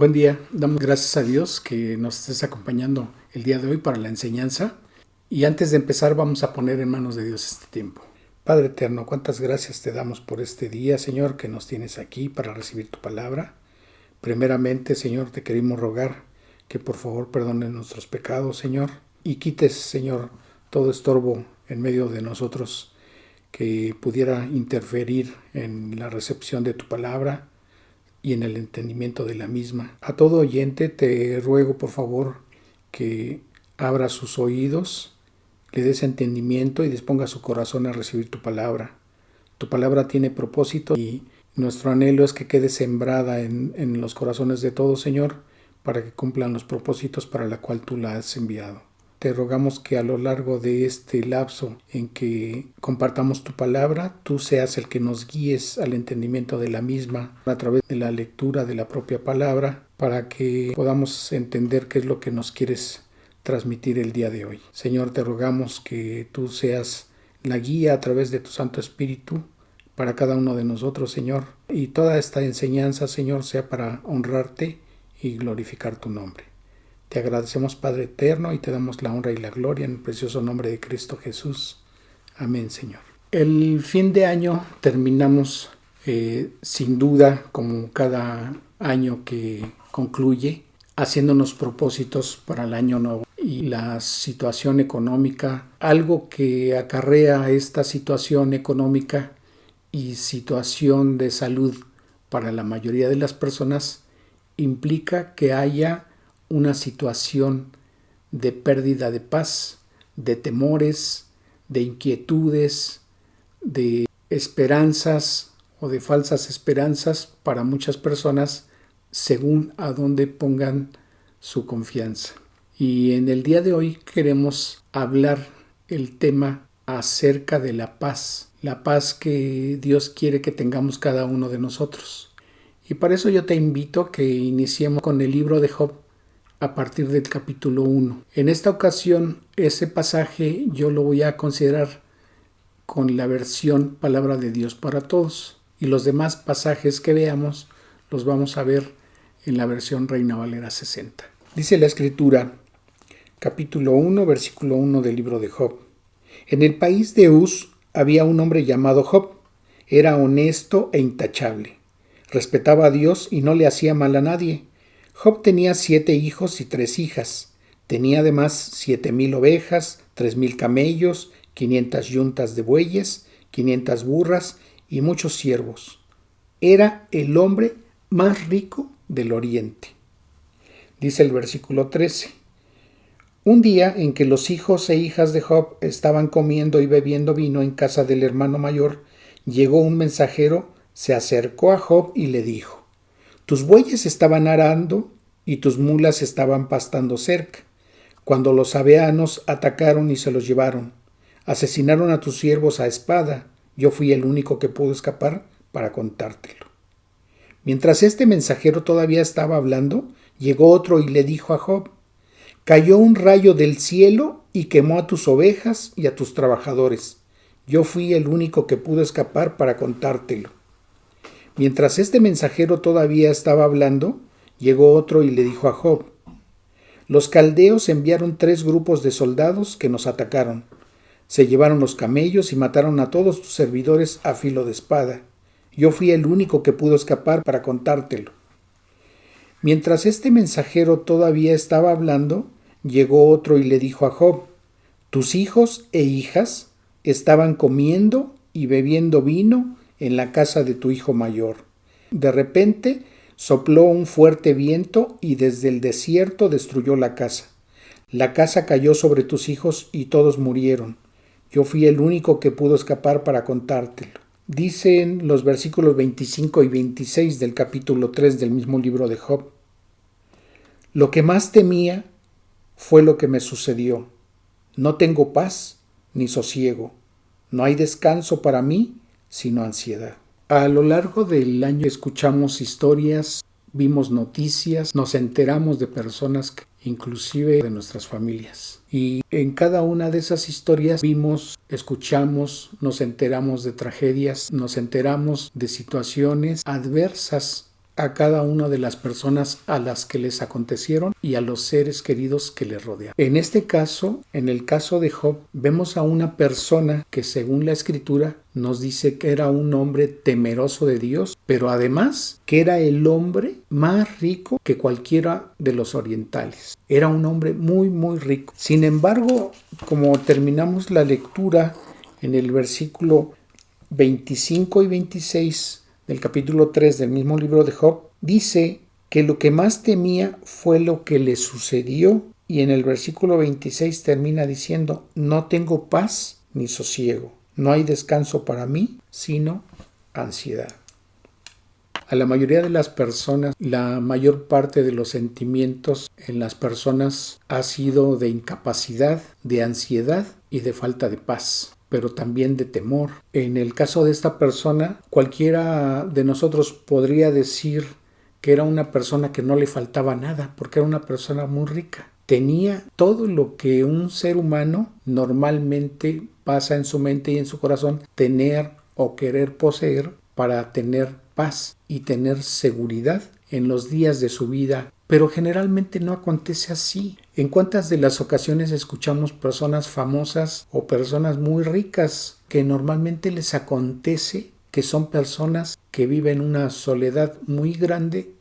Buen día, damos gracias a Dios que nos estés acompañando el día de hoy para la enseñanza. Y antes de empezar vamos a poner en manos de Dios este tiempo. Padre eterno, cuántas gracias te damos por este día, Señor, que nos tienes aquí para recibir tu palabra. Primeramente, Señor, te queremos rogar que por favor perdones nuestros pecados, Señor, y quites, Señor, todo estorbo en medio de nosotros que pudiera interferir en la recepción de tu palabra y en el entendimiento de la misma. A todo oyente te ruego por favor que abra sus oídos, le des entendimiento y disponga su corazón a recibir tu palabra. Tu palabra tiene propósito y nuestro anhelo es que quede sembrada en los corazones de todos, Señor, para que cumplan los propósitos para la cual tú la has enviado. Te rogamos que a lo largo de este lapso en que compartamos tu palabra, tú seas el que nos guíes al entendimiento de la misma a través de la lectura de la propia palabra, para que podamos entender qué es lo que nos quieres transmitir el día de hoy. Señor, te rogamos que tú seas la guía a través de tu Santo Espíritu para cada uno de nosotros, Señor, y toda esta enseñanza, Señor, sea para honrarte y glorificar tu nombre. Te agradecemos, Padre eterno, y te damos la honra y la gloria en el precioso nombre de Cristo Jesús. Amén, Señor. El fin de año terminamos, sin duda, como cada año que concluye, haciéndonos propósitos para el año nuevo. Y la situación económica, algo que acarrea esta situación económica y situación de salud para la mayoría de las personas, implica que haya una situación de pérdida de paz, de temores, de inquietudes, de esperanzas o de falsas esperanzas para muchas personas según a dónde pongan su confianza. Y en el día de hoy queremos hablar el tema acerca de la paz que Dios quiere que tengamos cada uno de nosotros. Y para eso yo te invito a que iniciemos con el libro de Job, a partir del capítulo 1. En esta ocasión, ese pasaje yo lo voy a considerar con la versión Palabra de Dios para Todos. Y los demás pasajes que veamos los vamos a ver en la versión Reina Valera 60. Dice la Escritura, capítulo 1, versículo 1 del libro de Job. En el país de Uz había un hombre llamado Job. Era honesto e intachable. Respetaba a Dios y no le hacía mal a nadie. Job tenía 7 hijos y 3 hijas. Tenía además 7,000 ovejas, 3,000 camellos, 500 yuntas de bueyes, 500 burras y muchos siervos. Era el hombre más rico del oriente. Dice el versículo 13. Un día en que los hijos e hijas de Job estaban comiendo y bebiendo vino en casa del hermano mayor, llegó un mensajero, se acercó a Job y le dijo: Tus bueyes estaban arando y tus mulas estaban pastando cerca, cuando los sabeanos atacaron y se los llevaron. Asesinaron a tus siervos a espada. Yo fui el único que pudo escapar para contártelo. Mientras este mensajero todavía estaba hablando, llegó otro y le dijo a Job: Cayó un rayo del cielo y quemó a tus ovejas y a tus trabajadores. Yo fui el único que pudo escapar para contártelo. Mientras este mensajero todavía estaba hablando, llegó otro y le dijo a Job: Los caldeos enviaron 3 grupos de soldados que nos atacaron. Se llevaron los camellos y mataron a todos tus servidores a filo de espada. Yo fui el único que pudo escapar para contártelo. Mientras este mensajero todavía estaba hablando, llegó otro y le dijo a Job: Tus hijos e hijas estaban comiendo y bebiendo vino en la casa de tu hijo mayor. De repente sopló un fuerte viento y desde el desierto destruyó la casa. La casa cayó sobre tus hijos y todos murieron. Yo fui el único que pudo escapar para contártelo. Dicen los versículos 25 y 26 del capítulo 3 del mismo libro de Job: Lo que más temía fue lo que me sucedió. No tengo paz ni sosiego. No hay descanso para mí, sino ansiedad. A lo largo del año escuchamos historias, vimos noticias, nos enteramos de personas, inclusive de nuestras familias. Y en cada una de esas historias vimos, escuchamos, nos enteramos de tragedias, nos enteramos de situaciones adversas a cada una de las personas a las que les acontecieron y a los seres queridos que les rodean. En este caso, en el caso de Job, vemos a una persona que según la escritura nos dice que era un hombre temeroso de Dios, pero además que era el hombre más rico que cualquiera de los orientales. Era un hombre muy, muy rico. Sin embargo, como terminamos la lectura en el versículo 25 y 26 del capítulo 3 del mismo libro de Job, dice que lo que más temía fue lo que le sucedió, y en el versículo 26 termina diciendo: no tengo paz ni sosiego, no hay descanso para mí, sino ansiedad. A la mayoría de las personas, la mayor parte de los sentimientos en las personas ha sido de incapacidad, de ansiedad y de falta de paz, pero también de temor. En el caso de esta persona, cualquiera de nosotros podría decir que era una persona que no le faltaba nada, porque era una persona muy rica. Tenía todo lo que un ser humano normalmente pasa en su mente y en su corazón, tener o querer poseer para tener paz y tener seguridad en los días de su vida. Pero generalmente no acontece así. ¿En cuántas de las ocasiones escuchamos personas famosas o personas muy ricas que normalmente les acontece que son personas que viven una soledad muy grande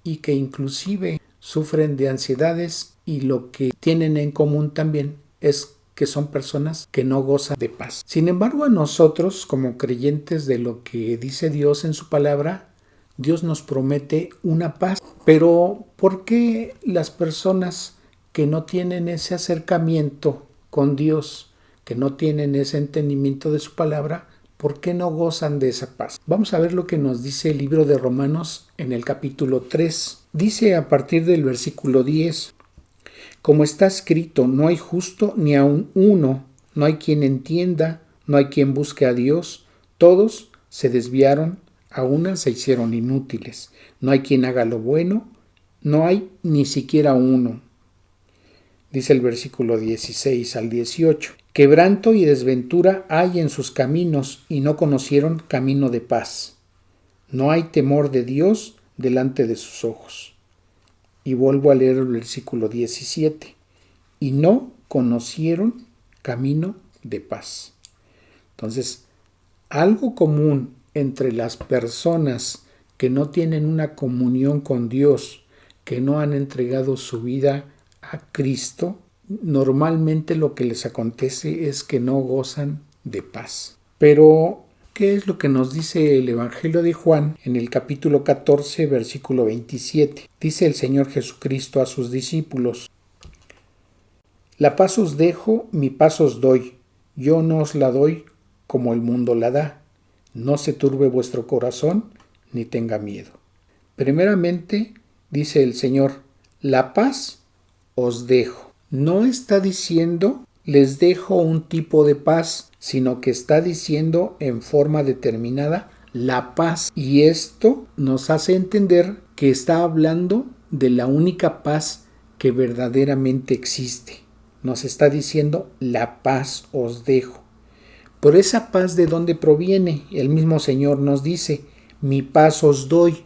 y que inclusive sufren de ansiedades, y lo que tienen en común también es que son personas que no gozan de paz? Sin embargo, a nosotros, como creyentes de lo que dice Dios en su palabra, Dios nos promete una paz. Pero ¿por qué las personas que no tienen ese acercamiento con Dios, que no tienen ese entendimiento de su palabra, por qué no gozan de esa paz? Vamos a ver lo que nos dice el libro de Romanos en el capítulo 3. Dice a partir del versículo 10: como está escrito, no hay justo ni aun uno, no hay quien entienda, no hay quien busque a Dios, todos se desviaron, a una se hicieron inútiles, no hay quien haga lo bueno, no hay ni siquiera uno. Dice el versículo 16 al 18, quebranto y desventura hay en sus caminos, y no conocieron camino de paz. No hay temor de Dios delante de sus ojos. Y vuelvo a leer el versículo 17. Y no conocieron camino de paz. Entonces, algo común entre las personas que no tienen una comunión con Dios, que no han entregado su vida a Cristo, normalmente lo que les acontece es que no gozan de paz. Pero ¿qué es lo que nos dice el Evangelio de Juan en el capítulo 14, versículo 27? Dice el Señor Jesucristo a sus discípulos: la paz os dejo, mi paz os doy. Yo no os la doy como el mundo la da. No se turbe vuestro corazón, ni tenga miedo. Primeramente, dice el Señor, la paz os dejo. No está diciendo les dejo un tipo de paz, sino que está diciendo en forma determinada la paz. Y esto nos hace entender que está hablando de la única paz que verdaderamente existe. Nos está diciendo la paz os dejo. Por esa paz, ¿de dónde proviene? El mismo Señor nos dice, mi paz os doy.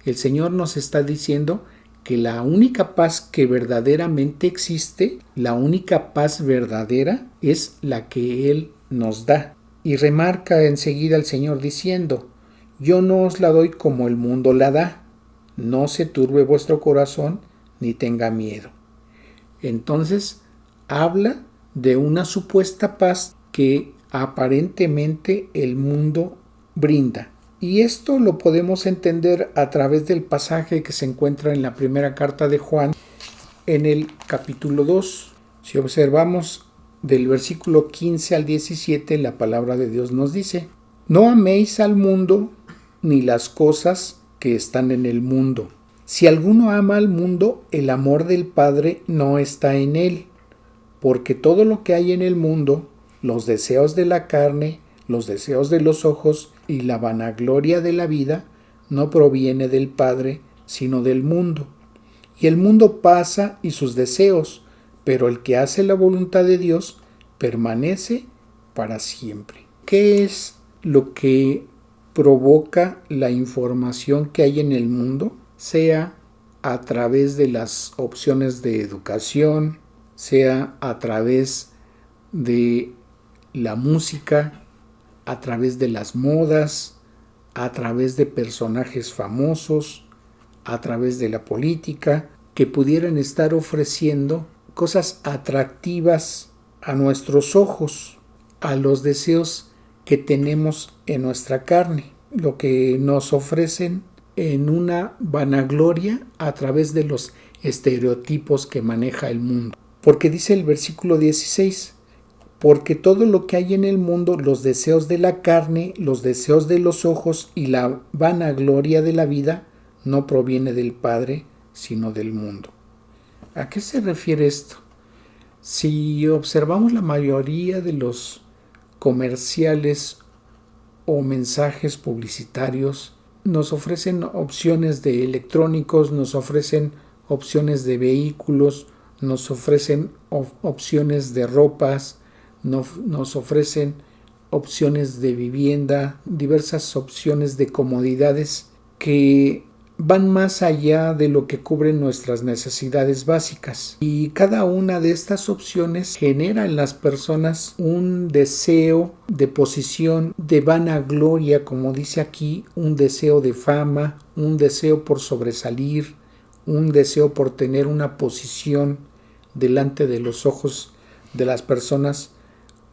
El Señor nos está diciendo que la única paz que verdaderamente existe, la única paz verdadera, es la que Él nos da. Y remarca enseguida el Señor diciendo, yo no os la doy como el mundo la da. No se turbe vuestro corazón, ni tenga miedo. Entonces, habla de una supuesta paz que aparentemente el mundo brinda. Y esto lo podemos entender a través del pasaje que se encuentra en la primera carta de Juan, en el capítulo 2. Si observamos del versículo 15 al 17, la palabra de Dios nos dice, no améis al mundo ni las cosas que están en el mundo. Si alguno ama al mundo, el amor del Padre no está en él, porque todo lo que hay en el mundo, los deseos de la carne, los deseos de los ojos y la vanagloria de la vida, no proviene del Padre, sino del mundo. Y el mundo pasa y sus deseos, pero el que hace la voluntad de Dios permanece para siempre. ¿Qué es lo que provoca la información que hay en el mundo, sea a través de las opciones de educación, sea a través de la música, a través de las modas, a través de personajes famosos, a través de la política, que pudieran estar ofreciendo cosas atractivas a nuestros ojos, a los deseos que tenemos en nuestra carne, lo que nos ofrecen en una vanagloria a través de los estereotipos que maneja el mundo. Porque dice el versículo 16, porque todo lo que hay en el mundo, los deseos de la carne, los deseos de los ojos y la vanagloria de la vida, no proviene del Padre, sino del mundo. ¿A qué se refiere esto? Si observamos la mayoría de los comerciales o mensajes publicitarios, nos ofrecen opciones de electrónicos, nos ofrecen opciones de vehículos, nos ofrecen opciones de ropas, nos ofrecen opciones de vivienda, diversas opciones de comodidades que van más allá de lo que cubren nuestras necesidades básicas. Y cada una de estas opciones genera en las personas un deseo de posición, de vanagloria, como dice aquí, un deseo de fama, un deseo por sobresalir, un deseo por tener una posición delante de los ojos de las personas,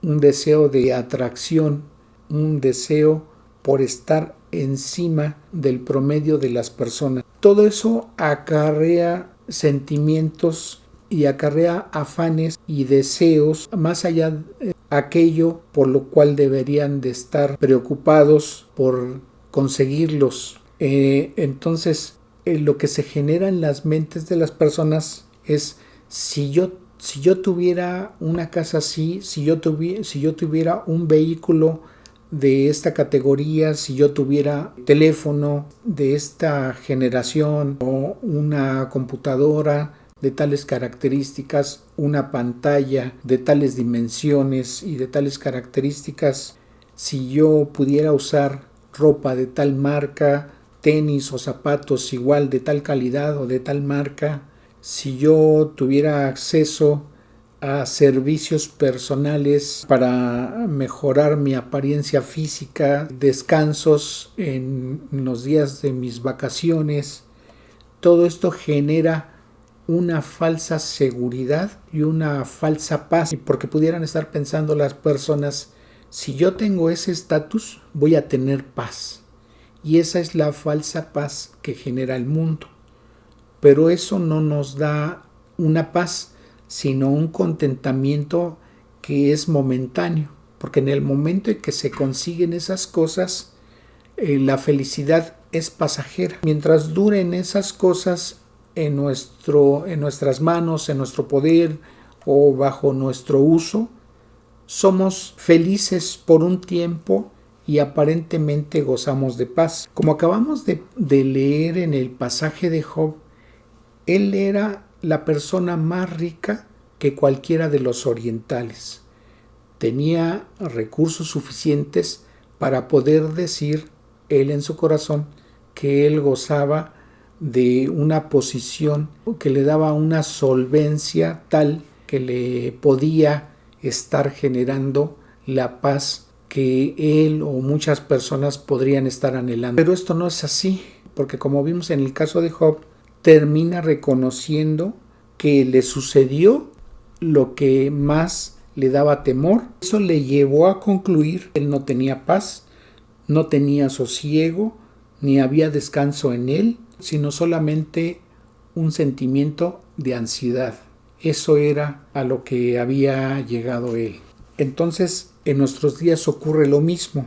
un deseo de atracción, un deseo por estar encima del promedio de las personas. Todo eso acarrea sentimientos y acarrea afanes y deseos más allá de aquello por lo cual deberían de estar preocupados por conseguirlos. Entonces, lo que se genera en las mentes de las personas es si yo tuviera una casa así, si yo tuviera un vehículo de esta categoría, si yo tuviera teléfono de esta generación o una computadora de tales características, una pantalla de tales dimensiones y de tales características, si yo pudiera usar ropa de tal marca, tenis o zapatos igual de tal calidad o de tal marca, si yo tuviera acceso a servicios personales para mejorar mi apariencia física, descansos en los días de mis vacaciones, todo esto genera una falsa seguridad y una falsa paz, porque pudieran estar pensando las personas, si yo tengo ese estatus, voy a tener paz. Y esa es la falsa paz que genera el mundo. Pero eso no nos da una paz, sino un contentamiento que es momentáneo, porque en el momento en que se consiguen esas cosas, la felicidad es pasajera. Mientras duren esas cosas en nuestras manos, en nuestro poder o bajo nuestro uso, somos felices por un tiempo y aparentemente gozamos de paz. Como acabamos de leer en el pasaje de Job, él era la persona más rica que cualquiera de los orientales. Tenía recursos suficientes para poder decir él en su corazón que él gozaba de una posición que le daba una solvencia tal que le podía estar generando la paz que él o muchas personas podrían estar anhelando. Pero esto no es así, porque como vimos en el caso de Job, termina reconociendo que le sucedió lo que más le daba temor. Eso le llevó a concluir que él no tenía paz, no tenía sosiego, ni había descanso en él, sino solamente un sentimiento de ansiedad. Eso era a lo que había llegado él. Entonces, en nuestros días ocurre lo mismo.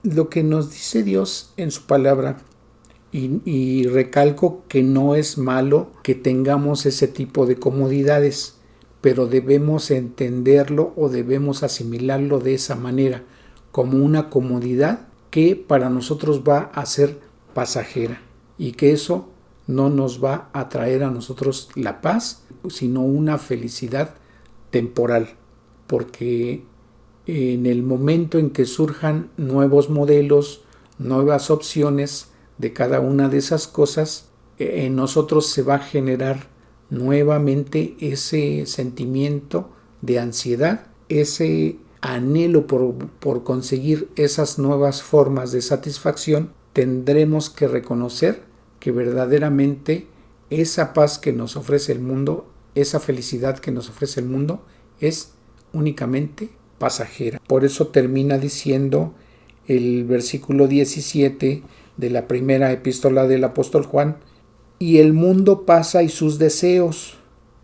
Lo que nos dice Dios en su palabra, y recalco que no es malo que tengamos ese tipo de comodidades, pero debemos entenderlo o debemos asimilarlo de esa manera, como una comodidad que para nosotros va a ser pasajera y que eso no nos va a traer a nosotros la paz, sino una felicidad temporal, porque en el momento en que surjan nuevos modelos, nuevas opciones de cada una de esas cosas, en nosotros se va a generar nuevamente ese sentimiento de ansiedad, ese anhelo por conseguir esas nuevas formas de satisfacción. Tendremos que reconocer que verdaderamente esa paz que nos ofrece el mundo, esa felicidad que nos ofrece el mundo, es únicamente pasajera. Por eso termina diciendo el versículo 17 de la primera epístola del apóstol Juan: y el mundo pasa y sus deseos,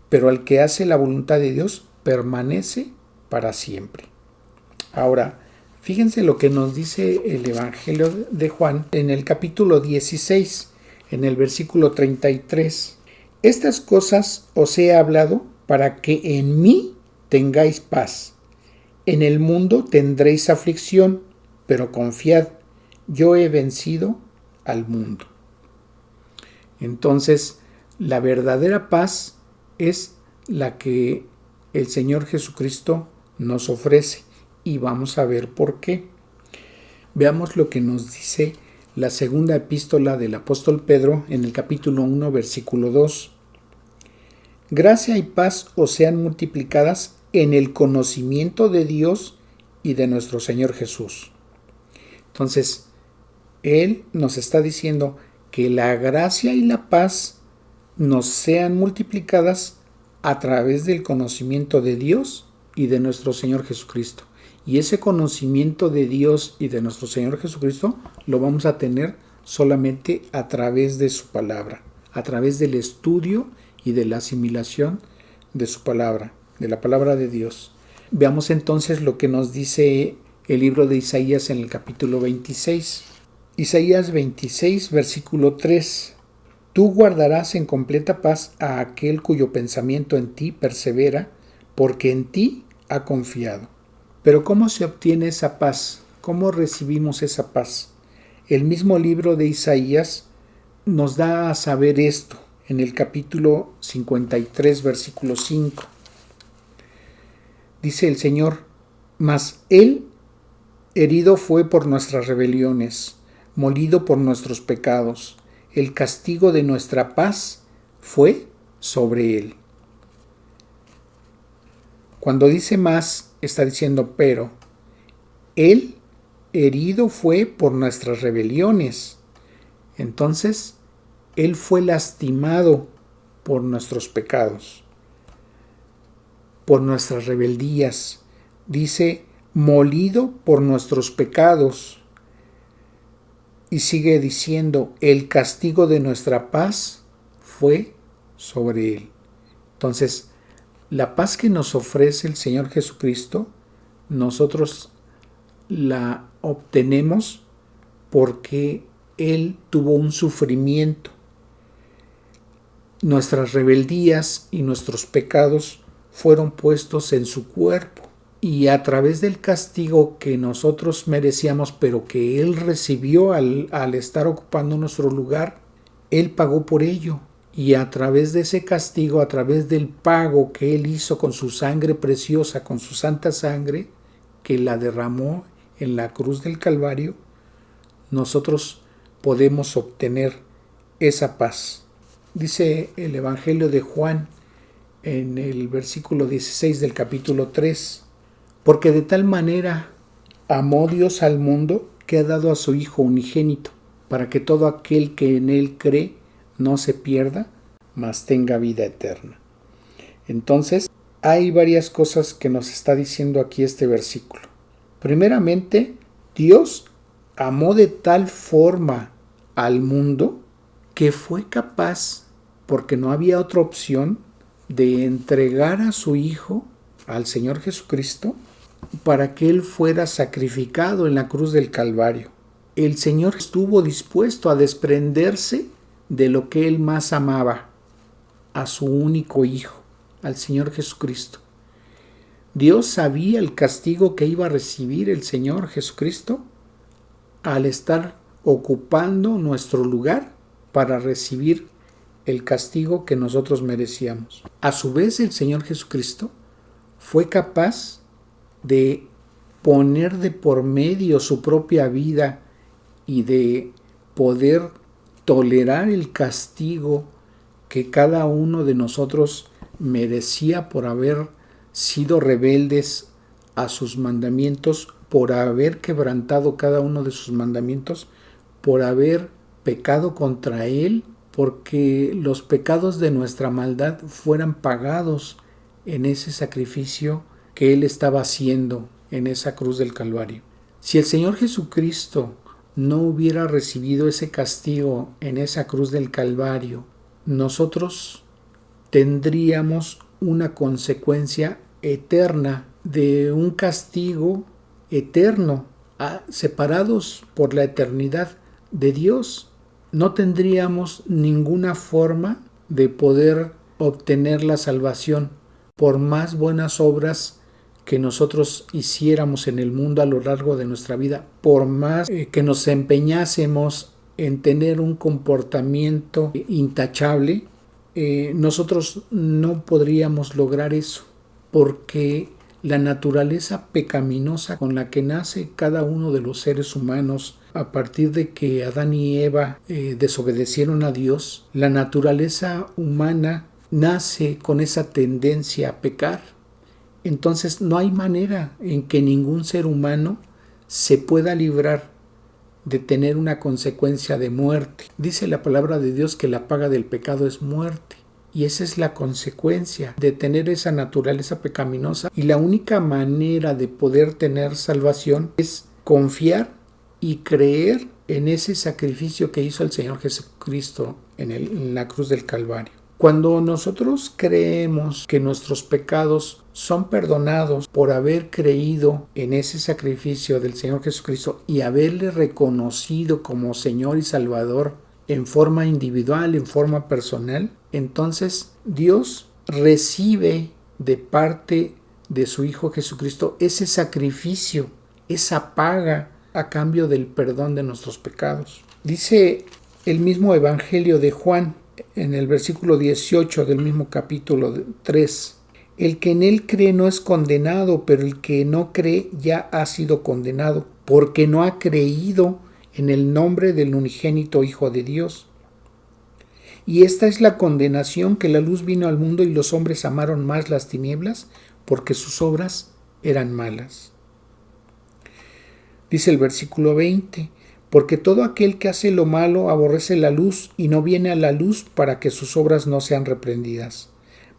pero el que hace la voluntad de Dios permanece para siempre. Ahora, fíjense lo que nos dice el Evangelio de Juan en el capítulo 16, en el versículo 33. Estas cosas os he hablado para que en mí tengáis paz. En el mundo tendréis aflicción, pero confiad, yo he vencido al mundo. Entonces, la verdadera paz es la que el Señor Jesucristo nos ofrece, y vamos a ver por qué. Veamos lo que nos dice la segunda epístola del apóstol Pedro en el capítulo 1, versículo 2. Gracia y paz os sean multiplicadas en el conocimiento de Dios y de nuestro Señor Jesús. Entonces, Él nos está diciendo que la gracia y la paz nos sean multiplicadas a través del conocimiento de Dios y de nuestro Señor Jesucristo. Y ese conocimiento de Dios y de nuestro Señor Jesucristo lo vamos a tener solamente a través de su palabra, a través del estudio y de la asimilación de su palabra, de la palabra de Dios. Veamos entonces lo que nos dice el libro de Isaías en el capítulo 26. Isaías 26, versículo 3. Tú guardarás en completa paz a aquel cuyo pensamiento en ti persevera, porque en ti ha confiado. Pero ¿cómo se obtiene esa paz? ¿Cómo recibimos esa paz? El mismo libro de Isaías nos da a saber esto en el capítulo 53, versículo 5. Dice el Señor: mas Él herido fue por nuestras rebeliones, molido por nuestros pecados. El castigo de nuestra paz fue sobre Él. Cuando dice más, está diciendo pero. Él herido fue por nuestras rebeliones. Entonces, Él fue lastimado por nuestros pecados, por nuestras rebeldías. Dice, molido por nuestros pecados. Y sigue diciendo, el castigo de nuestra paz fue sobre Él. Entonces, la paz que nos ofrece el Señor Jesucristo, nosotros la obtenemos porque Él tuvo un sufrimiento. Nuestras rebeldías y nuestros pecados fueron puestos en su cuerpo, y a través del castigo que nosotros merecíamos, pero que Él recibió al estar ocupando nuestro lugar, Él pagó por ello. Y a través de ese castigo, a través del pago que Él hizo con su sangre preciosa, con su santa sangre, que la derramó en la cruz del Calvario, nosotros podemos obtener esa paz. Dice el Evangelio de Juan en el versículo 16 del capítulo 3, porque de tal manera amó Dios al mundo que ha dado a su Hijo unigénito, para que todo aquel que en Él cree no se pierda, mas tenga vida eterna. Entonces, hay varias cosas que nos está diciendo aquí este versículo. Primeramente, Dios amó de tal forma al mundo que fue capaz, porque no había otra opción, de entregar a su Hijo, al Señor Jesucristo, para que Él fuera sacrificado en la cruz del Calvario. El Señor estuvo dispuesto a desprenderse de lo que Él más amaba, a su único Hijo, al Señor Jesucristo. Dios sabía el castigo que iba a recibir el Señor Jesucristo al estar ocupando nuestro lugar para recibir el castigo que nosotros merecíamos. A su vez, el Señor Jesucristo fue capaz de poner de por medio su propia vida y de poder tolerar el castigo que cada uno de nosotros merecía por haber sido rebeldes a sus mandamientos, por haber quebrantado cada uno de sus mandamientos, por haber pecado contra Él, porque los pecados de nuestra maldad fueran pagados en ese sacrificio que Él estaba haciendo en esa cruz del Calvario. Si el Señor Jesucristo no hubiera recibido ese castigo en esa cruz del Calvario, nosotros tendríamos una consecuencia eterna de un castigo eterno, separados por la eternidad de Dios. No tendríamos ninguna forma de poder obtener la salvación por más buenas obras que nosotros hiciéramos en el mundo a lo largo de nuestra vida, por más que nos empeñásemos en tener un comportamiento intachable, nosotros no podríamos lograr eso, porque la naturaleza pecaminosa con la que nace cada uno de los seres humanos a partir de que Adán y Eva desobedecieron a Dios, la naturaleza humana nace con esa tendencia a pecar. Entonces no hay manera en que ningún ser humano se pueda librar de tener una consecuencia de muerte. Dice la palabra de Dios que la paga del pecado es muerte. Y esa es la consecuencia de tener esa naturaleza pecaminosa. Y la única manera de poder tener salvación es confiar y creer en ese sacrificio que hizo el Señor Jesucristo en la cruz del Calvario. Cuando nosotros creemos que nuestros pecados son perdonados por haber creído en ese sacrificio del Señor Jesucristo y haberle reconocido como Señor y Salvador en forma individual, en forma personal, entonces Dios recibe de parte de su Hijo Jesucristo ese sacrificio, esa paga a cambio del perdón de nuestros pecados. Dice el mismo Evangelio de Juan, en el versículo 18 del mismo capítulo 3, el que en él cree no es condenado, pero el que no cree ya ha sido condenado, porque no ha creído en el nombre del unigénito Hijo de Dios. Y esta es la condenación, que la luz vino al mundo y los hombres amaron más las tinieblas, porque sus obras eran malas. Dice el versículo 20, porque todo aquel que hace lo malo aborrece la luz y no viene a la luz para que sus obras no sean reprendidas.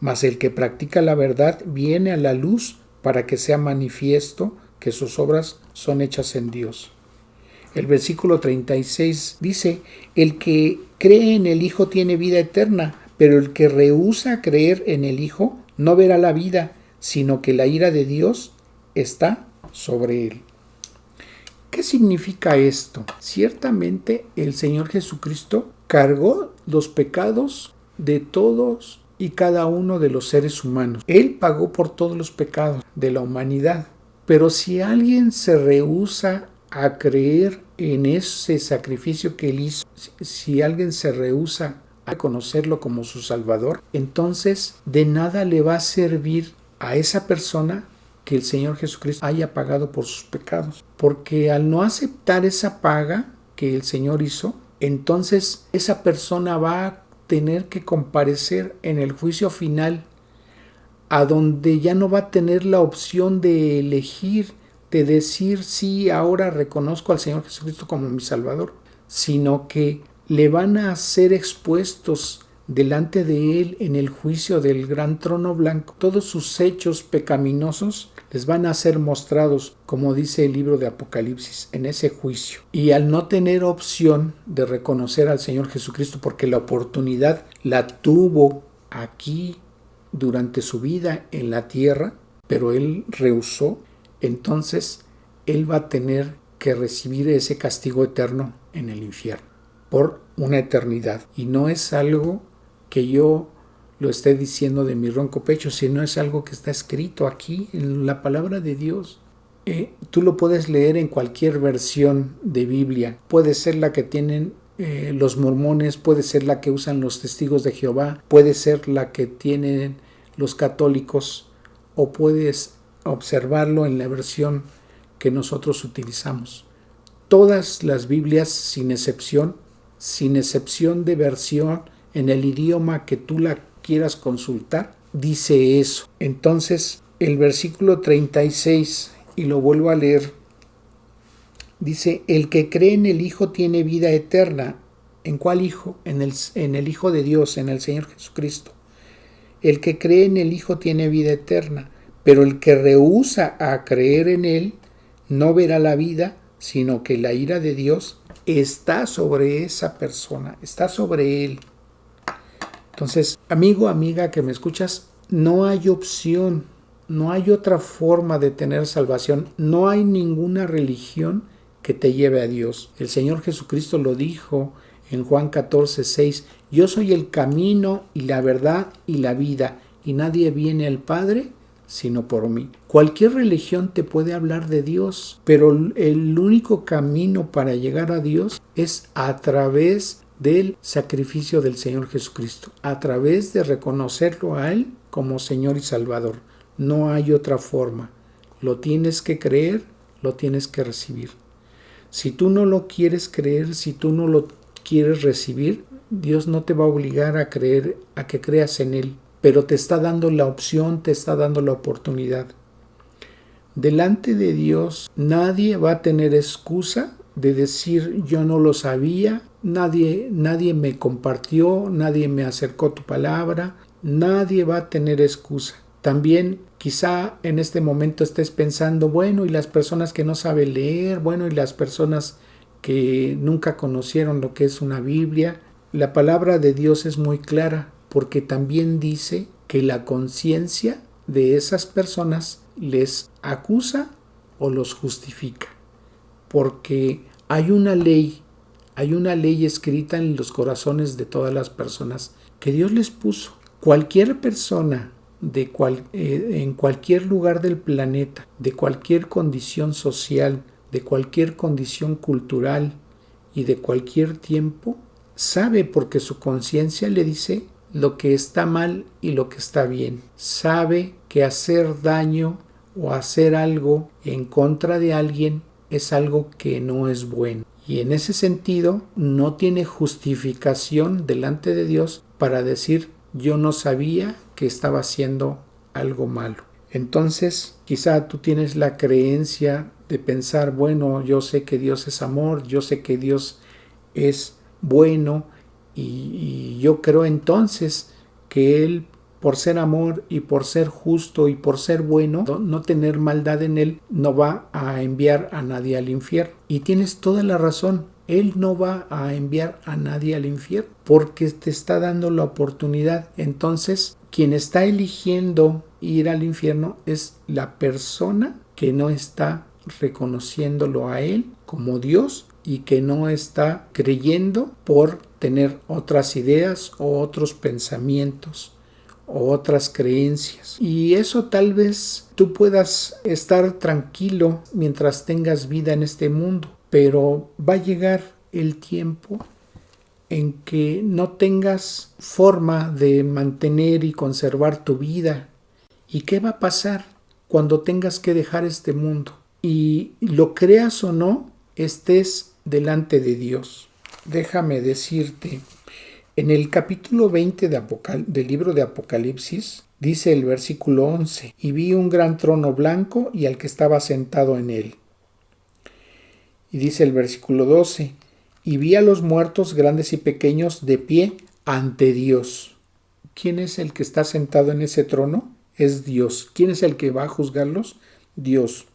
Mas el que practica la verdad viene a la luz para que sea manifiesto que sus obras son hechas en Dios. El versículo 36 dice, el que cree en el Hijo tiene vida eterna, pero el que rehúsa creer en el Hijo no verá la vida, sino que la ira de Dios está sobre él. ¿Qué significa esto? Ciertamente el Señor Jesucristo cargó los pecados de todos y cada uno de los seres humanos. Él pagó por todos los pecados de la humanidad. Pero si alguien se rehúsa a creer en ese sacrificio que Él hizo, si alguien se rehúsa a conocerlo como su Salvador, entonces de nada le va a servir a esa persona que el Señor Jesucristo haya pagado por sus pecados. Porque al no aceptar esa paga que el Señor hizo, entonces esa persona va a tener que comparecer en el juicio final, a donde ya no va a tener la opción de elegir, de decir sí, ahora reconozco al Señor Jesucristo como mi Salvador, sino que le van a ser expuestos delante de Él en el juicio del gran trono blanco. Todos sus hechos pecaminosos les van a ser mostrados, como dice el libro de Apocalipsis, en ese juicio. Y al no tener opción de reconocer al Señor Jesucristo, porque la oportunidad la tuvo aquí durante su vida en la tierra, pero Él rehusó, entonces Él va a tener que recibir ese castigo eterno en el infierno por una eternidad. Y no es algo que yo lo esté diciendo de mi ronco pecho, sino es algo que está escrito aquí en la palabra de Dios. Tú lo puedes leer en cualquier versión de Biblia. Puede ser la que tienen los mormones, puede ser la que usan los testigos de Jehová, puede ser la que tienen los católicos, o puedes observarlo en la versión que nosotros utilizamos. todas las Biblias, sin excepción de versión, en el idioma que tú la quieras consultar, dice eso. Entonces, el versículo 36, y lo vuelvo a leer, dice: el que cree en el Hijo tiene vida eterna. ¿En cuál Hijo? En el Hijo de Dios, en el Señor Jesucristo. El que cree en el Hijo tiene vida eterna, pero el que rehúsa a creer en Él no verá la vida, sino que la ira de Dios está sobre esa persona, está sobre él. Entonces, amigo, amiga que me escuchas, no hay opción, no hay otra forma de tener salvación, no hay ninguna religión que te lleve a Dios. El Señor Jesucristo lo dijo en Juan 14:6: yo soy el camino y la verdad y la vida, y nadie viene al Padre sino por mí. Cualquier religión te puede hablar de Dios, pero el único camino para llegar a Dios es a través del sacrificio del Señor Jesucristo, a través de reconocerlo a Él como Señor y Salvador. No hay otra forma. Lo tienes que creer, lo tienes que recibir. Si tú no lo quieres creer, si tú no lo quieres recibir, Dios no te va a obligar a creer, a que creas en Él, pero te está dando la opción, te está dando la oportunidad. Delante de Dios nadie va a tener excusa de decir yo no lo sabía, nadie me compartió, nadie me acercó tu palabra, nadie va a tener excusa. También quizá en este momento estés pensando, bueno, y las personas que no saben leer, bueno, y las personas que nunca conocieron lo que es una Biblia. La palabra de Dios es muy clara, porque también dice que la conciencia de esas personas les acusa o los justifica, porque hay una ley escrita en los corazones de todas las personas que Dios les puso. Cualquier persona en cualquier lugar del planeta, de cualquier condición social, de cualquier condición cultural y de cualquier tiempo, sabe, porque su conciencia le dice lo que está mal y lo que está bien. Sabe que hacer daño o hacer algo en contra de alguien es algo que no es bueno. Y en ese sentido no tiene justificación delante de Dios para decir yo no sabía que estaba haciendo algo malo. Entonces quizá tú tienes la creencia de pensar, bueno, yo sé que Dios es amor, yo sé que Dios es bueno, y yo creo entonces que Él, por ser amor y por ser justo y por ser bueno, no tener maldad en Él, no va a enviar a nadie al infierno. Y tienes toda la razón, Él no va a enviar a nadie al infierno porque te está dando la oportunidad. Entonces, quien está eligiendo ir al infierno es la persona que no está reconociéndolo a Él como Dios y que no está creyendo por tener otras ideas o otros pensamientos o otras creencias. Y eso tal vez tú puedas estar tranquilo mientras tengas vida en este mundo, pero va a llegar el tiempo en que no tengas forma de mantener y conservar tu vida. ¿Y qué va a pasar cuando tengas que dejar este mundo? Y lo creas o no, estés delante de Dios. Déjame decirte, en el capítulo 20 del libro de Apocalipsis, dice el versículo 11: y vi un gran trono blanco y al que estaba sentado en él. Y dice el versículo 12: y vi a los muertos, grandes y pequeños, de pie ante Dios. ¿Quién es el que está sentado en ese trono? Es Dios. ¿Quién es el que va a juzgarlos? Dios.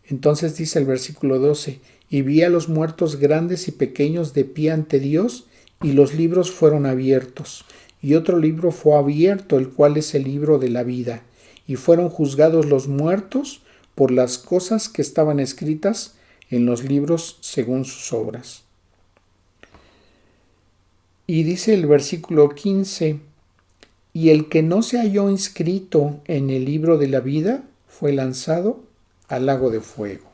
Entonces dice el versículo 12: y vi a los muertos grandes y pequeños de pie ante Dios, y los libros fueron abiertos. Y otro libro fue abierto, el cual es el libro de la vida. Y fueron juzgados los muertos por las cosas que estaban escritas en los libros según sus obras. Y dice el versículo 15: y el que no se halló inscrito en el libro de la vida fue lanzado al lago de fuego.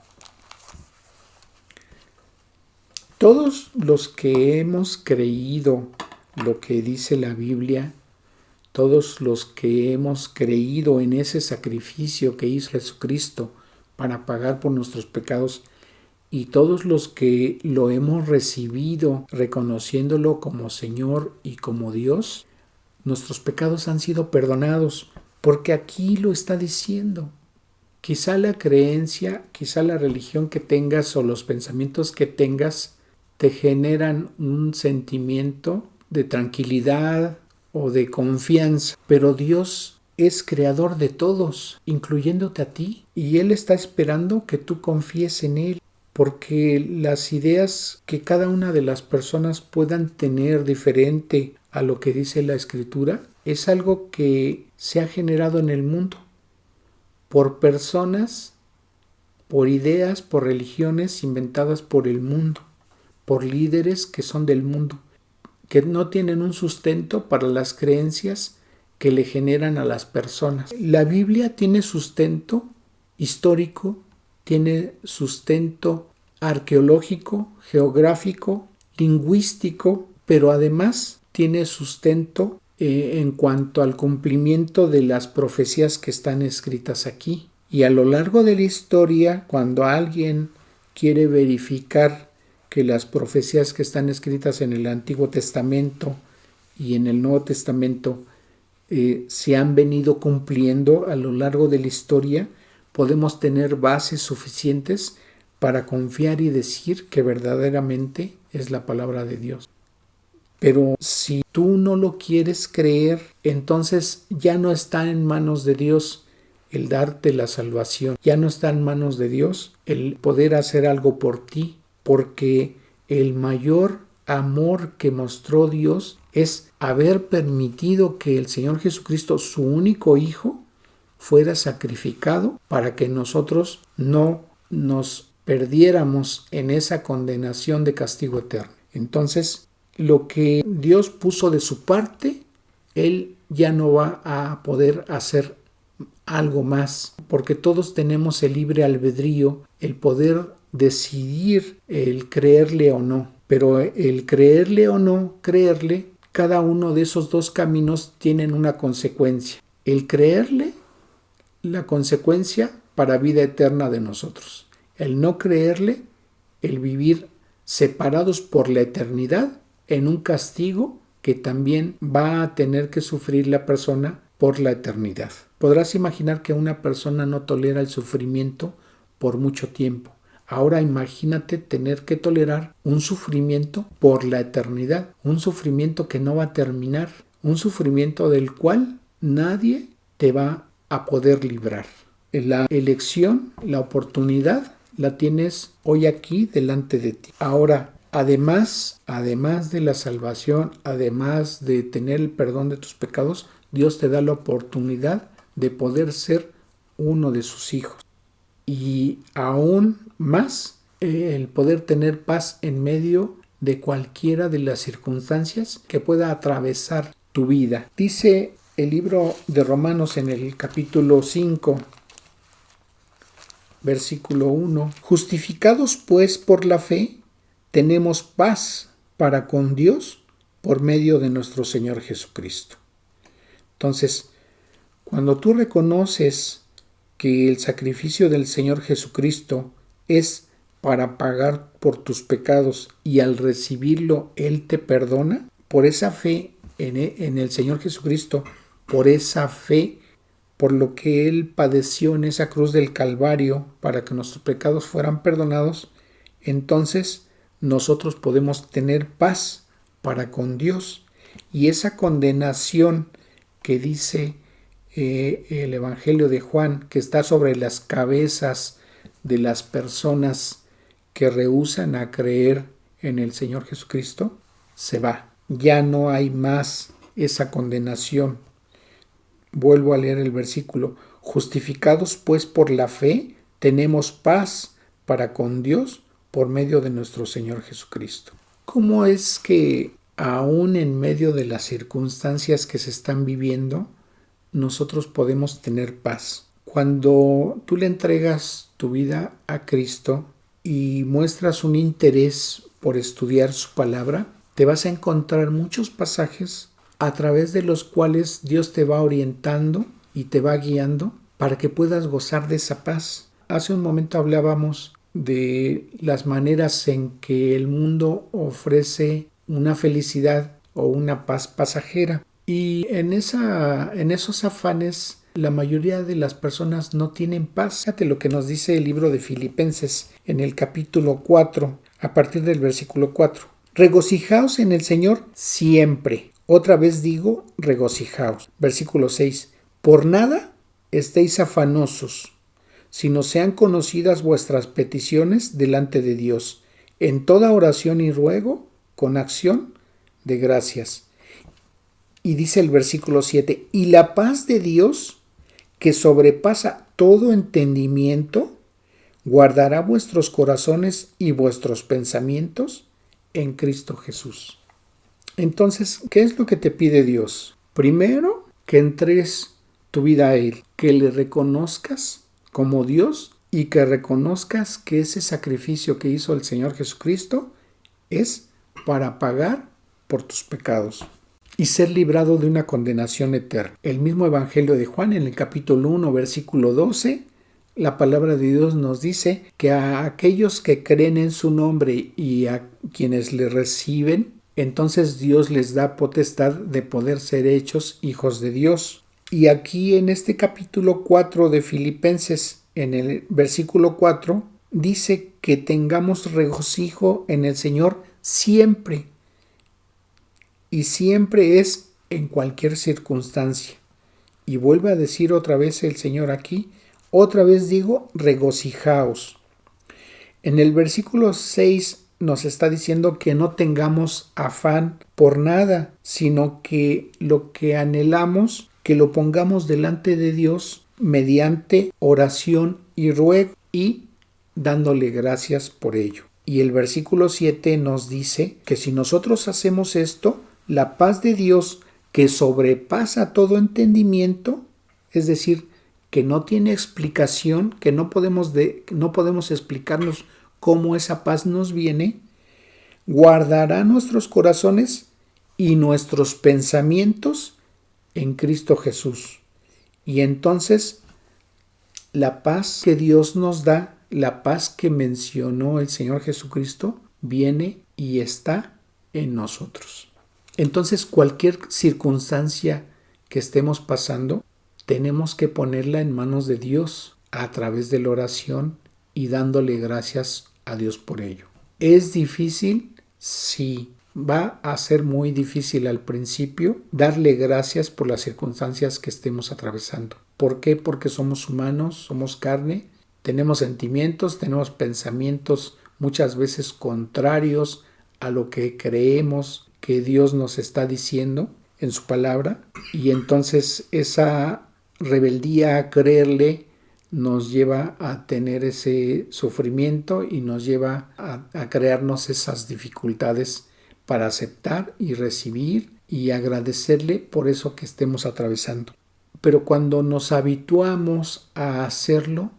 Todos los que hemos creído lo que dice la Biblia, todos los que hemos creído en ese sacrificio que hizo Jesucristo para pagar por nuestros pecados, y todos los que lo hemos recibido reconociéndolo como Señor y como Dios, nuestros pecados han sido perdonados, porque aquí lo está diciendo. Quizá la creencia, quizá la religión que tengas o los pensamientos que tengas te generan un sentimiento de tranquilidad o de confianza, pero Dios es creador de todos, incluyéndote a ti, y Él está esperando que tú confíes en Él, porque las ideas que cada una de las personas puedan tener diferente a lo que dice la Escritura es algo que se ha generado en el mundo por personas, por ideas, por religiones inventadas por el mundo, por líderes que son del mundo, que no tienen un sustento para las creencias que le generan a las personas. La Biblia tiene sustento histórico, tiene sustento arqueológico, geográfico, lingüístico, pero además tiene sustento en cuanto al cumplimiento de las profecías que están escritas aquí. Y a lo largo de la historia, cuando alguien quiere verificar que las profecías que están escritas en el Antiguo Testamento y en el Nuevo Testamento se han venido cumpliendo a lo largo de la historia, podemos tener bases suficientes para confiar y decir que verdaderamente es la palabra de Dios. Pero si tú no lo quieres creer, entonces ya no está en manos de Dios el darte la salvación, ya no está en manos de Dios el poder hacer algo por ti, porque el mayor amor que mostró Dios es haber permitido que el Señor Jesucristo, su único Hijo, fuera sacrificado para que nosotros no nos perdiéramos en esa condenación de castigo eterno. Entonces, lo que Dios puso de su parte, Él ya no va a poder hacer algo más, porque todos tenemos el libre albedrío, el poder decidir el creerle o no. Pero el creerle o no creerle, cada uno de esos dos caminos tienen una consecuencia. El creerle, la consecuencia para vida eterna de nosotros. El no creerle, el vivir separados por la eternidad en un castigo que también va a tener que sufrir la persona por la eternidad. Podrás imaginar que una persona no tolera el sufrimiento por mucho tiempo. Ahora imagínate tener que tolerar un sufrimiento por la eternidad, un sufrimiento que no va a terminar, un sufrimiento del cual nadie te va a poder librar. La elección, la oportunidad, la tienes hoy aquí delante de ti. Ahora, además de la salvación, además de tener el perdón de tus pecados, Dios te da la oportunidad de poder ser uno de sus hijos. Y aún más, el poder tener paz en medio de cualquiera de las circunstancias que pueda atravesar tu vida. Dice el libro de Romanos en el capítulo 5, versículo 1: justificados pues por la fe, tenemos paz para con Dios por medio de nuestro Señor Jesucristo. Entonces, cuando tú reconoces que el sacrificio del Señor Jesucristo es para pagar por tus pecados y al recibirlo Él te perdona, por esa fe en el Señor Jesucristo, por esa fe, por lo que Él padeció en esa cruz del Calvario para que nuestros pecados fueran perdonados, entonces nosotros podemos tener paz para con Dios. Y esa condenación que dice el Evangelio de Juan, que está sobre las cabezas de las personas que rehúsan a creer en el Señor Jesucristo, se va. Ya no hay más esa condenación. Vuelvo a leer el versículo: justificados pues por la fe, tenemos paz para con Dios por medio de nuestro Señor Jesucristo. ¿Cómo es que aún en medio de las circunstancias que se están viviendo, nosotros podemos tener paz? Cuando tú le entregas tu vida a Cristo y muestras un interés por estudiar su palabra, te vas a encontrar muchos pasajes a través de los cuales Dios te va orientando y te va guiando para que puedas gozar de esa paz. Hace un momento hablábamos de las maneras en que el mundo ofrece una felicidad o una paz pasajera. Y en esos afanes, la mayoría de las personas no tienen paz. Fíjate lo que nos dice el libro de Filipenses en el capítulo 4, a partir del versículo 4. Regocijaos en el Señor siempre. Otra vez digo, regocijaos. Versículo 6. Por nada estéis afanosos, sino sean conocidas vuestras peticiones delante de Dios, en toda oración y ruego, con acción de gracias. Y dice el versículo 7, y la paz de Dios, que sobrepasa todo entendimiento, guardará vuestros corazones y vuestros pensamientos en Cristo Jesús. Entonces, ¿qué es lo que te pide Dios? Primero, que entregues tu vida a Él, que le reconozcas como Dios y que reconozcas que ese sacrificio que hizo el Señor Jesucristo es para pagar por tus pecados y ser librado de una condenación eterna. El mismo Evangelio de Juan, en el capítulo 1, versículo 12, la palabra de Dios nos dice que a aquellos que creen en su nombre y a quienes le reciben, entonces Dios les da potestad de poder ser hechos hijos de Dios. Y aquí en este capítulo 4 de Filipenses, en el versículo 4, dice que tengamos regocijo en el Señor siempre. Y siempre es en cualquier circunstancia. Y vuelve a decir otra vez el Señor aquí, otra vez digo, regocijaos. En el versículo 6 nos está diciendo que no tengamos afán por nada, sino que lo que anhelamos, que lo pongamos delante de Dios mediante oración y ruego y dándole gracias por ello. Y el versículo 7 nos dice que si nosotros hacemos esto, la paz de Dios que sobrepasa todo entendimiento, es decir, que no tiene explicación, que no podemos explicarnos cómo esa paz nos viene, guardará nuestros corazones y nuestros pensamientos en Cristo Jesús. Y entonces la paz que Dios nos da, la paz que mencionó el Señor Jesucristo, viene y está en nosotros. Entonces cualquier circunstancia que estemos pasando, tenemos que ponerla en manos de Dios a través de la oración y dándole gracias a Dios por ello. ¿Es difícil? Sí. Va a ser muy difícil al principio darle gracias por las circunstancias que estemos atravesando. ¿Por qué? Porque somos humanos, somos carne, tenemos sentimientos, tenemos pensamientos muchas veces contrarios a lo que creemos que Dios nos está diciendo en su palabra, y entonces esa rebeldía a creerle nos lleva a tener ese sufrimiento y nos lleva a crearnos esas dificultades para aceptar y recibir y agradecerle por eso que estemos atravesando. Pero cuando nos habituamos a hacerlo,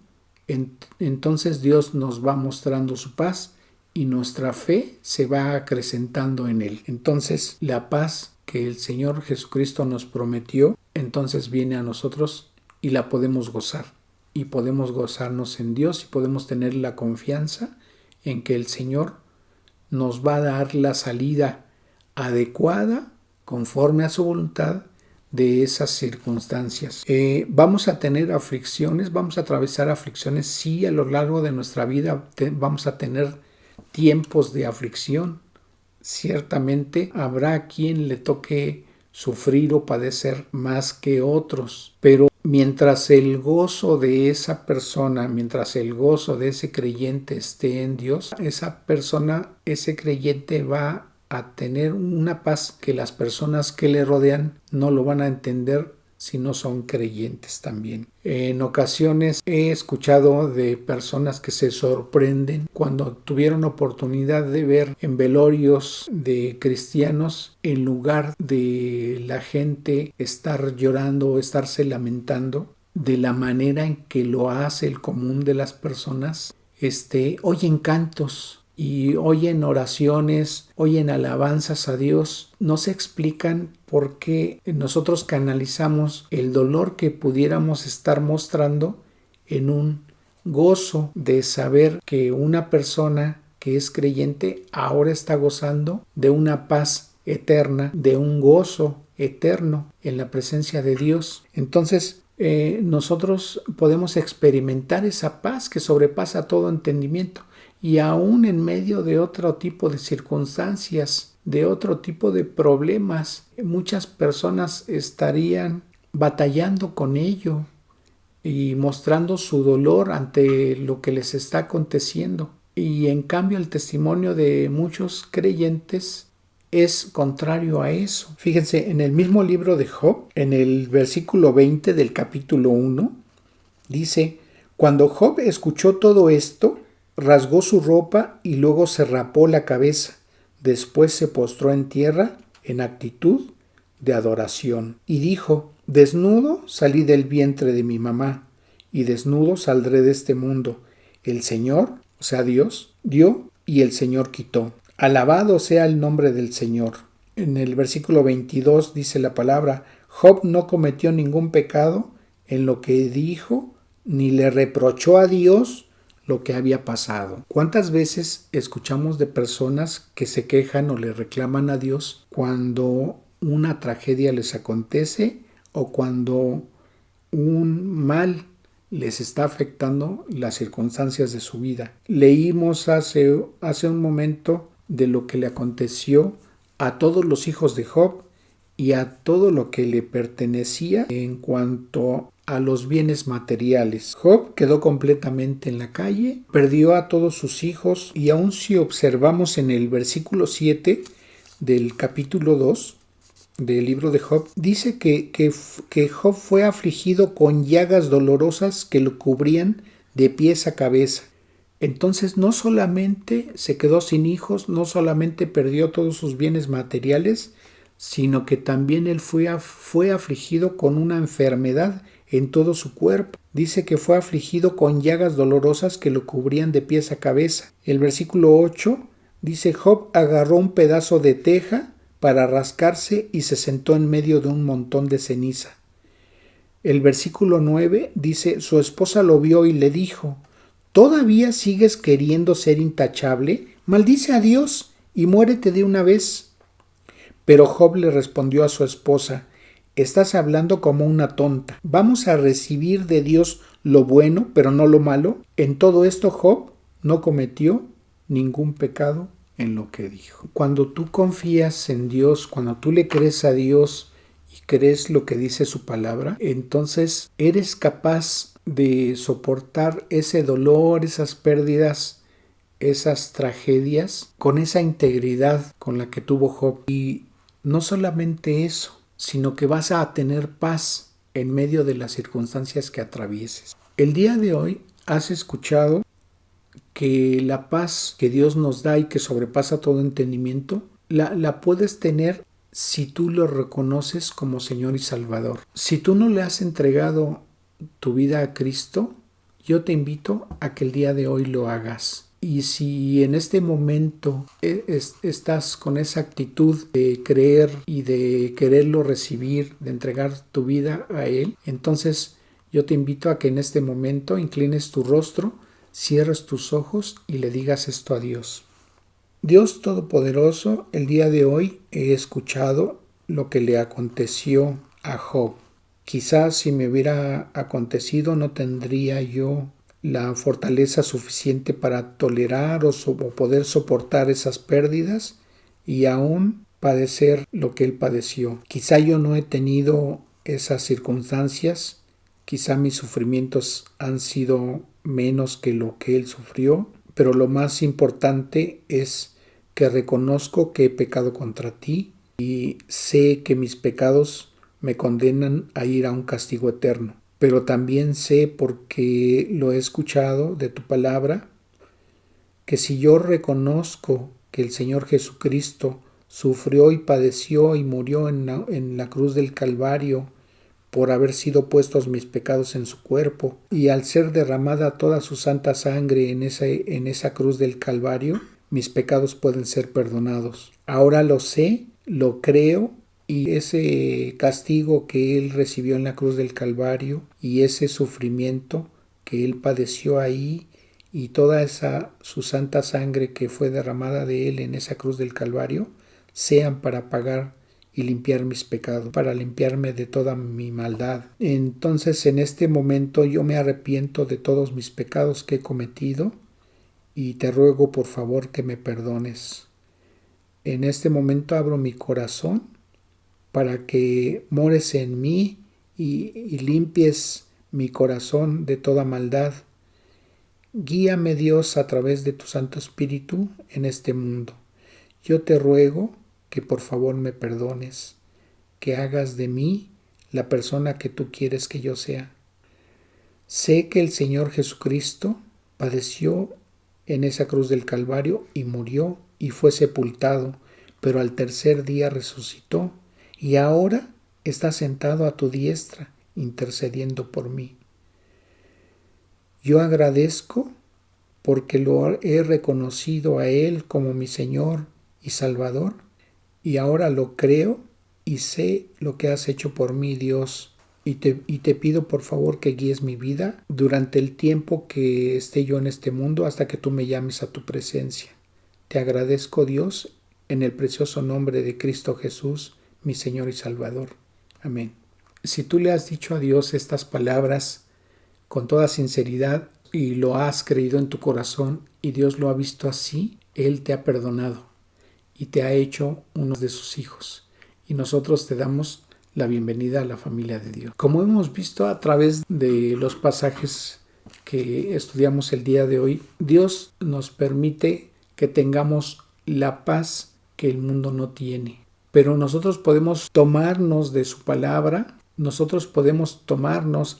entonces Dios nos va mostrando su paz y nuestra fe se va acrecentando en Él. Entonces la paz que el Señor Jesucristo nos prometió, entonces viene a nosotros y la podemos gozar. Y podemos gozarnos en Dios y podemos tener la confianza en que el Señor nos va a dar la salida adecuada, conforme a su voluntad, de esas circunstancias. Vamos a tener aflicciones, vamos a atravesar aflicciones, sí, a lo largo de nuestra vida vamos a tener tiempos de aflicción. Ciertamente habrá quien le toque sufrir o padecer más que otros, pero mientras el gozo de esa persona, mientras el gozo de ese creyente esté en Dios, esa persona, ese creyente va a tener una paz que las personas que le rodean no lo van a entender si no son creyentes también. En ocasiones he escuchado de personas que se sorprenden cuando tuvieron oportunidad de ver en velorios de cristianos, en lugar de la gente estar llorando o estarse lamentando, de la manera en que lo hace el común de las personas, oyen cantos y oyen oraciones, oyen alabanzas a Dios. No se explican por qué nosotros canalizamos el dolor que pudiéramos estar mostrando en un gozo de saber que una persona que es creyente ahora está gozando de una paz eterna, de un gozo eterno en la presencia de Dios. Entonces, nosotros podemos experimentar esa paz que sobrepasa todo entendimiento, y aún en medio de otro tipo de circunstancias, de otro tipo de problemas, muchas personas estarían batallando con ello y mostrando su dolor ante lo que les está aconteciendo. Y en cambio el testimonio de muchos creyentes es contrario a eso. Fíjense, en el mismo libro de Job, en el versículo 20 del capítulo 1, dice: cuando Job escuchó todo esto, rasgó su ropa y luego se rapó la cabeza. Después se postró en tierra en actitud de adoración y dijo: desnudo salí del vientre de mi mamá, y desnudo saldré de este mundo. El Señor, o sea Dios, dio y el Señor quitó. Alabado sea el nombre del Señor. En el versículo 22 dice la palabra: Job no cometió ningún pecado en lo que dijo, ni le reprochó a Dios lo que había pasado. ¿Cuántas veces escuchamos de personas que se quejan o le reclaman a Dios cuando una tragedia les acontece o cuando un mal les está afectando las circunstancias de su vida? Leímos hace un momento de lo que le aconteció a todos los hijos de Job y a todo lo que le pertenecía en cuanto a los bienes materiales. Job quedó completamente en la calle, perdió a todos sus hijos, y aun si observamos en el versículo 7 del capítulo 2 del libro de Job, dice que Job fue afligido con llagas dolorosas que lo cubrían de pies a cabeza. Entonces no solamente se quedó sin hijos, no solamente perdió todos sus bienes materiales, sino que también él fue afligido con una enfermedad en todo su cuerpo. Dice que fue afligido con llagas dolorosas que lo cubrían de pies a cabeza. El versículo 8 dice: Job agarró un pedazo de teja para rascarse y se sentó en medio de un montón de ceniza. El versículo 9 dice: su esposa lo vio y le dijo: ¿todavía sigues queriendo ser intachable? Maldice a Dios y muérete de una vez. Pero Job le respondió a su esposa: estás hablando como una tonta. ¿Vamos a recibir de Dios lo bueno, pero no lo malo? En todo esto Job no cometió ningún pecado en lo que dijo. Cuando tú confías en Dios, cuando tú le crees a Dios y crees lo que dice su palabra, entonces eres capaz de soportar ese dolor, esas pérdidas, esas tragedias, con esa integridad con la que tuvo Job. Y no solamente eso, sino que vas a tener paz en medio de las circunstancias que atravieses. El día de hoy has escuchado que la paz que Dios nos da y que sobrepasa todo entendimiento, la puedes tener si tú lo reconoces como Señor y Salvador. Si tú no le has entregado tu vida a Cristo, yo te invito a que el día de hoy lo hagas. Y si en este momento estás con esa actitud de creer y de quererlo recibir, de entregar tu vida a Él, entonces yo te invito a que en este momento inclines tu rostro, cierres tus ojos y le digas esto a Dios. Dios Todopoderoso, el día de hoy he escuchado lo que le aconteció a Job. Quizás si me hubiera acontecido no tendría yo la fortaleza suficiente para tolerar o poder soportar esas pérdidas y aún padecer lo que él padeció. Quizá yo no he tenido esas circunstancias, quizá mis sufrimientos han sido menos que lo que él sufrió, pero lo más importante es que reconozco que he pecado contra ti y sé que mis pecados me condenan a ir a un castigo eterno. Pero también sé, porque lo he escuchado de tu palabra, que si yo reconozco que el Señor Jesucristo sufrió y padeció y murió en la cruz del Calvario por haber sido puestos mis pecados en su cuerpo, y al ser derramada toda su santa sangre en esa cruz del Calvario, mis pecados pueden ser perdonados. Ahora lo sé, lo creo, y ese castigo que él recibió en la cruz del Calvario y ese sufrimiento que Él padeció ahí y toda esa su santa sangre que fue derramada de Él en esa cruz del Calvario sean para pagar y limpiar mis pecados, para limpiarme de toda mi maldad. Entonces en este momento yo me arrepiento de todos mis pecados que he cometido y te ruego por favor que me perdones. En este momento abro mi corazón para que mores en mí y limpies mi corazón de toda maldad. Guíame, Dios, a través de tu Santo Espíritu en este mundo. Yo te ruego que por favor me perdones, que hagas de mí la persona que tú quieres que yo sea. Sé que el Señor Jesucristo padeció en esa cruz del Calvario y murió y fue sepultado, pero al tercer día resucitó y ahora está sentado a tu diestra intercediendo por mí. Yo agradezco porque lo he reconocido a Él como mi Señor y Salvador y ahora lo creo y sé lo que has hecho por mí, Dios. Y te pido por favor que guíes mi vida durante el tiempo que esté yo en este mundo hasta que tú me llames a tu presencia. Te agradezco, Dios, en el precioso nombre de Cristo Jesús, mi Señor y Salvador. Amén. Si tú le has dicho a Dios estas palabras con toda sinceridad y lo has creído en tu corazón y Dios lo ha visto así, Él te ha perdonado y te ha hecho uno de sus hijos. Y nosotros te damos la bienvenida a la familia de Dios. Como hemos visto a través de los pasajes que estudiamos el día de hoy, Dios nos permite que tengamos la paz que el mundo no tiene. Pero nosotros podemos tomarnos de su palabra, nosotros podemos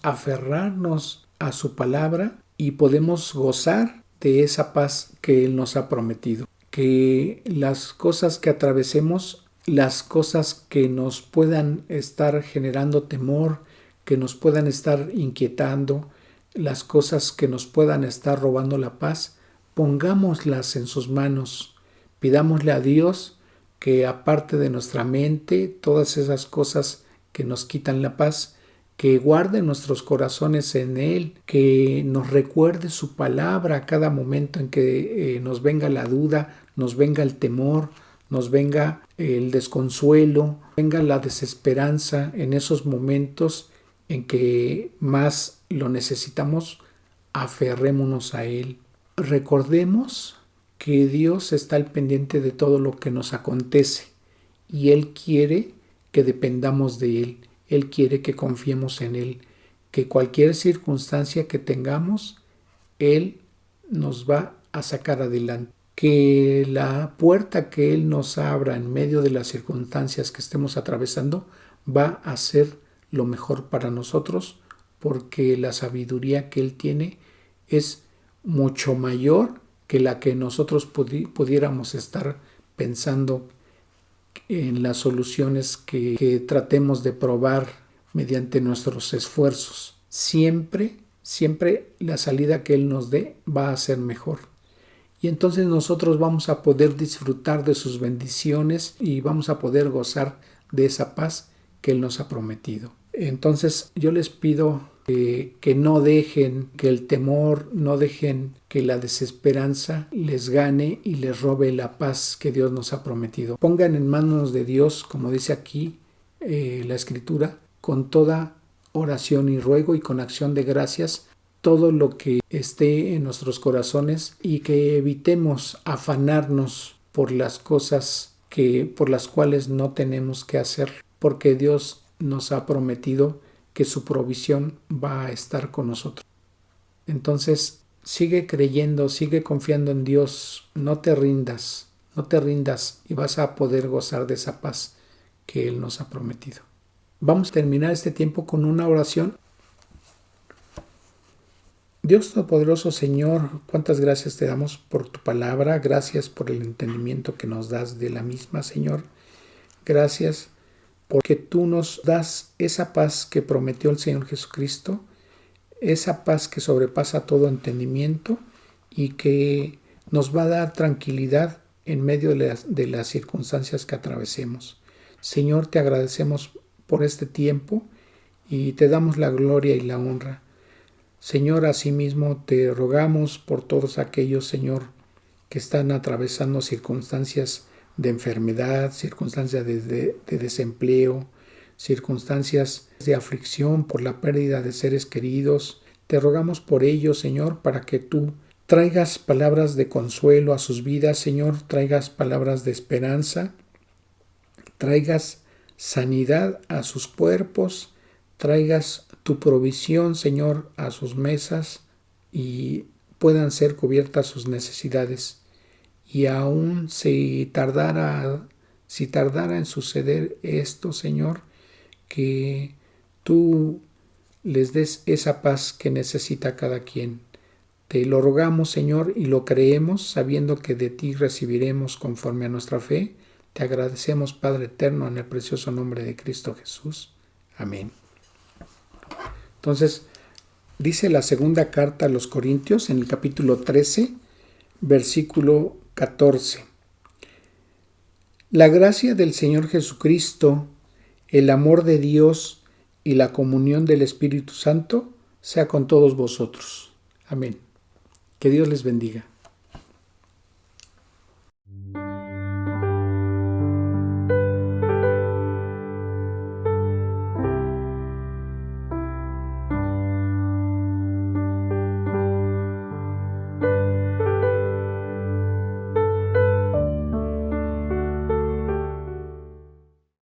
aferrarnos a su palabra y podemos gozar de esa paz que Él nos ha prometido. Que las cosas que atravesemos, las cosas que nos puedan estar generando temor, que nos puedan estar inquietando, las cosas que nos puedan estar robando la paz, pongámoslas en sus manos. Pidámosle a Dios que aparte de nuestra mente, todas esas cosas que nos quitan la paz, que guarde nuestros corazones en Él, que nos recuerde su palabra a cada momento en que nos venga la duda, nos venga el temor, nos venga el desconsuelo, venga la desesperanza en esos momentos en que más lo necesitamos, aferrémonos a Él. Recordemos que Dios está al pendiente de todo lo que nos acontece y Él quiere que dependamos de Él. Él quiere que confiemos en Él, que cualquier circunstancia que tengamos, Él nos va a sacar adelante. Que la puerta que Él nos abra en medio de las circunstancias que estemos atravesando va a ser lo mejor para nosotros, porque la sabiduría que Él tiene es mucho mayor que la que nosotros pudiéramos estar pensando en las soluciones que tratemos de probar mediante nuestros esfuerzos. Siempre la salida que Él nos dé va a ser mejor. Y entonces nosotros vamos a poder disfrutar de sus bendiciones y vamos a poder gozar de esa paz que Él nos ha prometido. Entonces yo les pido que no dejen que el temor, no dejen que la desesperanza les gane y les robe la paz que Dios nos ha prometido. Pongan en manos de Dios, como dice aquí la Escritura, con toda oración y ruego y con acción de gracias, todo lo que esté en nuestros corazones y que evitemos afanarnos por las cosas por las cuales no tenemos que hacer, porque Dios nos ha prometido que su provisión va a estar con nosotros. Entonces, sigue creyendo, sigue confiando en Dios, no te rindas y vas a poder gozar de esa paz que Él nos ha prometido. Vamos a terminar este tiempo con una oración. Dios Todopoderoso, Señor, cuántas gracias te damos por tu palabra, gracias por el entendimiento que nos das de la misma, Señor. Gracias porque tú nos das esa paz que prometió el Señor Jesucristo, esa paz que sobrepasa todo entendimiento y que nos va a dar tranquilidad en medio de las circunstancias que atravesemos. Señor, te agradecemos por este tiempo y te damos la gloria y la honra. Señor, asimismo te rogamos por todos aquellos, Señor, que están atravesando circunstancias de enfermedad, circunstancias de desempleo, circunstancias de aflicción por la pérdida de seres queridos. Te rogamos por ellos, Señor, para que tú traigas palabras de consuelo a sus vidas, Señor, traigas palabras de esperanza, traigas sanidad a sus cuerpos, traigas tu provisión, Señor, a sus mesas y puedan ser cubiertas sus necesidades. Y aún si tardara en suceder esto, Señor, que tú les des esa paz que necesita cada quien. Te lo rogamos, Señor, y lo creemos, sabiendo que de ti recibiremos conforme a nuestra fe. Te agradecemos, Padre eterno, en el precioso nombre de Cristo Jesús. Amén. Entonces, dice la segunda carta a los Corintios, en el capítulo 13, versículo 14. La gracia del Señor Jesucristo, el amor de Dios y la comunión del Espíritu Santo sea con todos vosotros. Amén. Que Dios les bendiga.